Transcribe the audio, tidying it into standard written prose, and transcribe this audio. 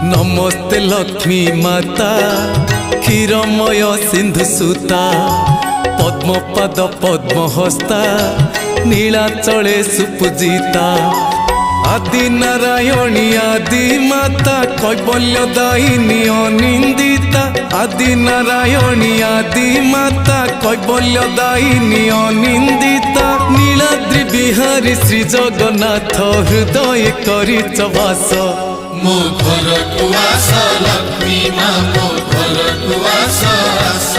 नमस्ते लक्ष्मी माता क्षीरमय सिंधु सुता पद्मपद पद्महस्ता नीलाचले सुपूजिता आदि नारायणी आदि माता कैवल्यदायिनी अनिंदिता आदि नारायणी आदि माता कैवल्यदायिनी अनिंदिता नीलाद्रि बिहारी श्री जगन्नाथ हृदय करिच वास मो घर को आस लक्ष्मी माँ मो घर को आस